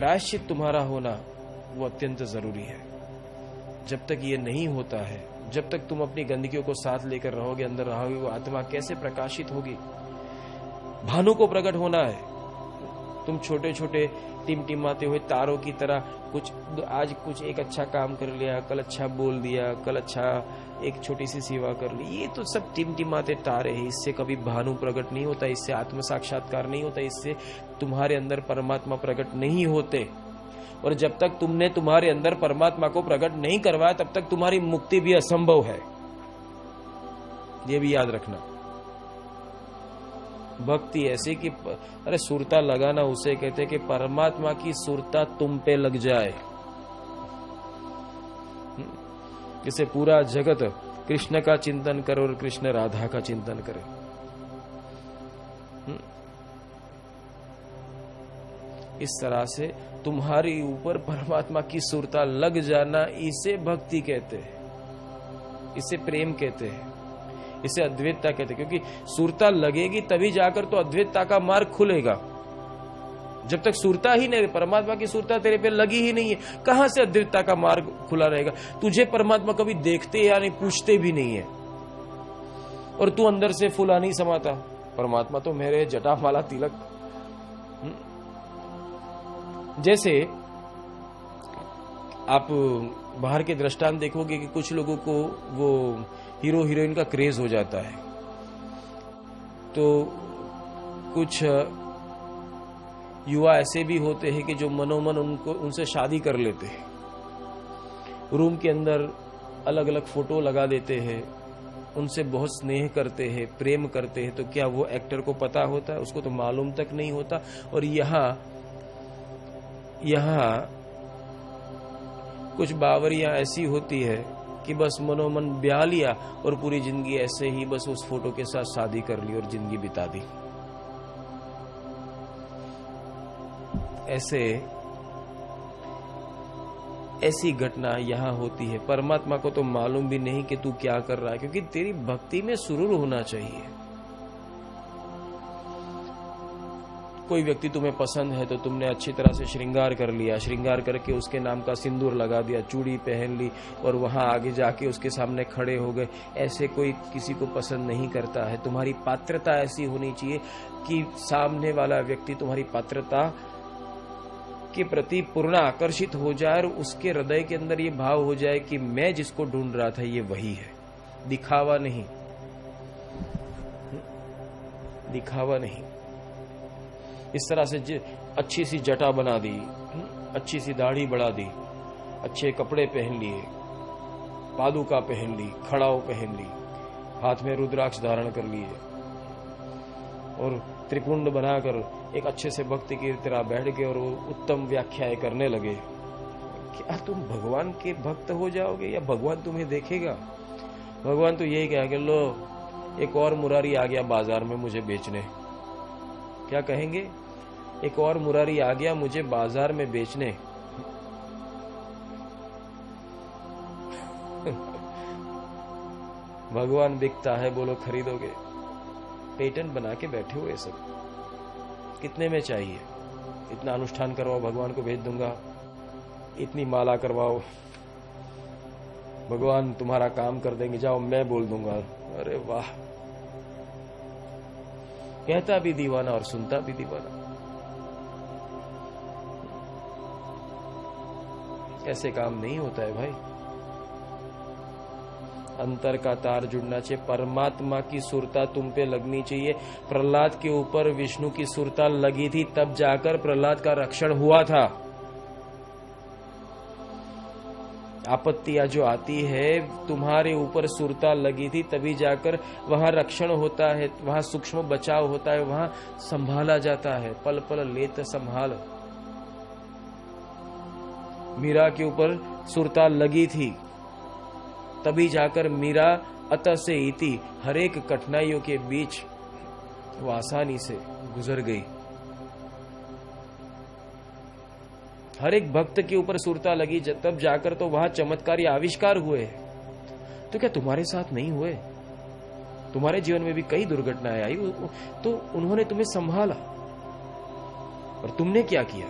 प्रायश्चित तुम्हारा होना वो अत्यंत जरूरी है। जब तक ये नहीं होता है, जब तक तुम अपनी गंदगियों को साथ लेकर रहोगे, अंदर रहोगे, वो आत्मा कैसे प्रकाशित होगी? भानु को प्रकट होना है। तुम छोटे छोटे टिमटिमाते हुए तारों की तरह आज कुछ एक अच्छा काम कर लिया, कल अच्छा बोल दिया, कल अच्छा एक छोटी सी सेवा कर ली, ये तो सब टिमटिमाते तारे हैं। इससे कभी भानु प्रकट नहीं होता, इससे आत्म साक्षात्कार नहीं होता, इससे तुम्हारे अंदर परमात्मा प्रकट नहीं होते। और जब तक तुमने तुम्हारे अंदर परमात्मा को प्रकट नहीं करवाया, तब तक तुम्हारी मुक्ति भी असंभव है। ये भी याद रखना। भक्ति ऐसी कि अरे सुरता लगाना उसे कहते कि परमात्मा की सुरता तुम पे लग जाए, जिसे पूरा जगत कृष्ण का चिंतन करे और कृष्ण राधा का चिंतन करे। इस तरह से तुम्हारे ऊपर परमात्मा की सुरता लग जाना, इसे भक्ति कहते हैं, इसे प्रेम कहते हैं, इसे अद्वैतता कहते हैं। क्योंकि सुरता लगेगी तभी जाकर तो अद्वैतता का मार्ग खुलेगा। जब तक सुरता ही नहीं, परमात्मा की सुरता तेरे पे लगी ही नहीं है, कहां से अद्वैतता का मार्ग खुला रहेगा? तुझे परमात्मा कभी देखते या नहीं, पूछते भी नहीं है, और तू अंदर से फूला नहीं समाता। परमात्मा तो मेरे जटामाला तिलक। जैसे आप बाहर के दृष्टांत देखोगे कि कुछ लोगों को वो हीरो हीरोइन का क्रेज हो जाता है, तो कुछ युवा ऐसे भी होते हैं कि जो मनोमन उनसे शादी कर लेते हैं, रूम के अंदर अलग अलग फोटो लगा देते हैं, उनसे बहुत स्नेह करते हैं, प्रेम करते हैं। तो क्या वो एक्टर को पता होता है? उसको तो मालूम तक नहीं होता। और यहाँ कुछ बावरियां ऐसी होती है कि बस मनोमन ब्याह लिया और पूरी जिंदगी ऐसे ही बस उस फोटो के साथ शादी कर ली और जिंदगी बिता दी। ऐसी घटना यहां होती है। परमात्मा को तो मालूम भी नहीं कि तू क्या कर रहा है, क्योंकि तेरी भक्ति में सुरूर होना चाहिए। कोई व्यक्ति तुम्हें पसंद है तो तुमने अच्छी तरह से श्रृंगार कर लिया, श्रृंगार करके उसके नाम का सिंदूर लगा दिया, चूड़ी पहन ली और वहां आगे जाके उसके सामने खड़े हो गए। ऐसे कोई किसी को पसंद नहीं करता है। तुम्हारी पात्रता ऐसी होनी चाहिए कि सामने वाला व्यक्ति तुम्हारी पात्रता के प्रति पूर्ण आकर्षित हो जाए और उसके हृदय के अंदर ये भाव हो जाए कि मैं जिसको ढूंढ रहा था ये वही है। दिखावा नहीं, दिखावा नहीं। इस तरह से अच्छी सी जटा बना दी, अच्छी सी दाढ़ी बढ़ा दी, अच्छे कपड़े पहन लिए, पादुका पहन ली, खड़ाऊ पहन ली, हाथ में रुद्राक्ष धारण कर लिए और त्रिपुंड बनाकर एक अच्छे से भक्ति की तरह बैठ गए और उत्तम व्याख्याएं करने लगे। क्या तुम भगवान के भक्त हो जाओगे या भगवान तुम्हें देखेगा? भगवान तो यही कहेगा, लो एक और मुरारी आ गया बाजार में मुझे बेचने। क्या कहेंगे? एक और मुरारी आ गया मुझे बाजार में बेचने। भगवान बिकता है, बोलो खरीदोगे? पेटेंट बना के बैठे हुए सब। कितने में चाहिए? इतना अनुष्ठान करवाओ, भगवान को भेज दूंगा। इतनी माला करवाओ, भगवान तुम्हारा काम कर देंगे, जाओ मैं बोल दूंगा। अरे वाह! कहता भी दीवाना और सुनता भी दीवाना। ऐसे काम नहीं होता है भाई। अंतर का तार जुड़ना चाहिए। परमात्मा की सुरता तुम पे लगनी चाहिए। प्रहलाद के ऊपर विष्णु की सुरता लगी थी, तब जाकर प्रहलाद का रक्षण हुआ था। आपत्तियां जो आती है, तुम्हारे ऊपर सुरता लगी थी तभी जाकर वहां रक्षण होता है, वहां सूक्ष्म बचाव होता है, वहां संभाला जाता है। पल पल लेत संभाल। मीरा के ऊपर सुरता लगी थी तभी जाकर मीरा अतः से इति हर एक कठिनाइयों के बीच वो आसानी से गुजर गई। हर एक भक्त के ऊपर सुरता लगी तब जाकर तो वहां चमत्कारी आविष्कार हुए। तो क्या तुम्हारे साथ नहीं हुए? तुम्हारे जीवन में भी कई दुर्घटनाएं आई, तो उन्होंने तुम्हें संभाला। और तुमने क्या किया?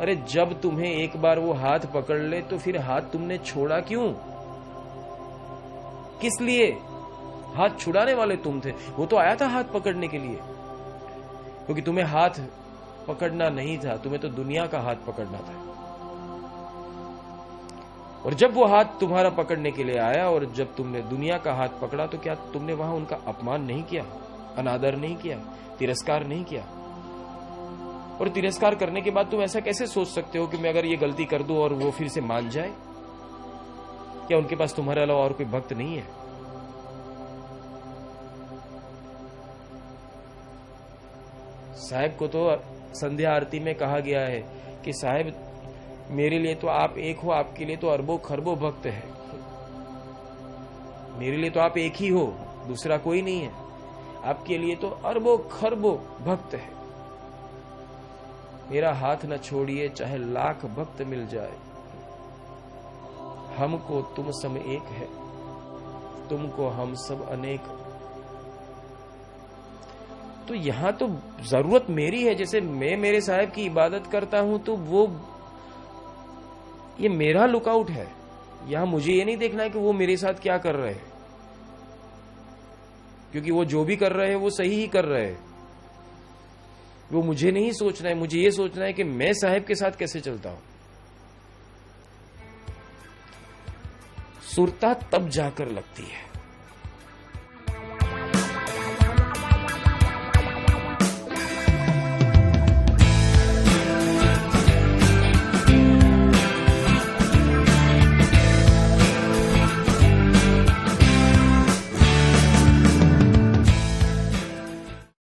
अरे जब तुम्हें एक बार वो हाथ पकड़ ले तो फिर हाथ तुमने छोड़ा क्यों? किस लिए? हाथ छुड़ाने वाले तुम थे, वो तो आया था हाथ पकड़ने के लिए, क्योंकि तुम्हें हाथ पकड़ना नहीं था, तुम्हें तो दुनिया का हाथ पकड़ना था। और जब वो हाथ तुम्हारा पकड़ने के लिए आया और जब तुमने दुनिया का हाथ पकड़ा तो क्या तुमने वहां उनका अपमान नहीं किया, अनादर नहीं किया, तिरस्कार नहीं किया? और तिरस्कार करने के बाद तुम ऐसा कैसे सोच सकते हो कि मैं अगर ये गलती कर दूं और वो फिर से मान जाए? क्या उनके पास तुम्हारे अलावा और कोई भक्त नहीं है? साहब को तो संध्या आरती में कहा गया है कि साहब मेरे लिए तो आप एक हो, आपके लिए तो अरबों खरबों भक्त है। मेरे लिए तो आप एक ही हो, दूसरा कोई नहीं है, आपके लिए तो अरबों खरबों भक्त है। मेरा हाथ न छोड़िए चाहे लाख भक्त मिल जाए, हमको तुम सम एक है, तुमको हम सब अनेक। तो यहां तो जरूरत मेरी है, जैसे मैं मेरे साहब की इबादत करता हूं तो वो ये मेरा लुकआउट है। यहां मुझे ये नहीं देखना है कि वो मेरे साथ क्या कर रहे हैं, क्योंकि वो जो भी कर रहे हैं वो सही ही कर रहे हैं। वो मुझे नहीं सोचना है, मुझे ये सोचना है कि मैं साहब के साथ कैसे चलता हूं। सुरता तब जाकर लगती है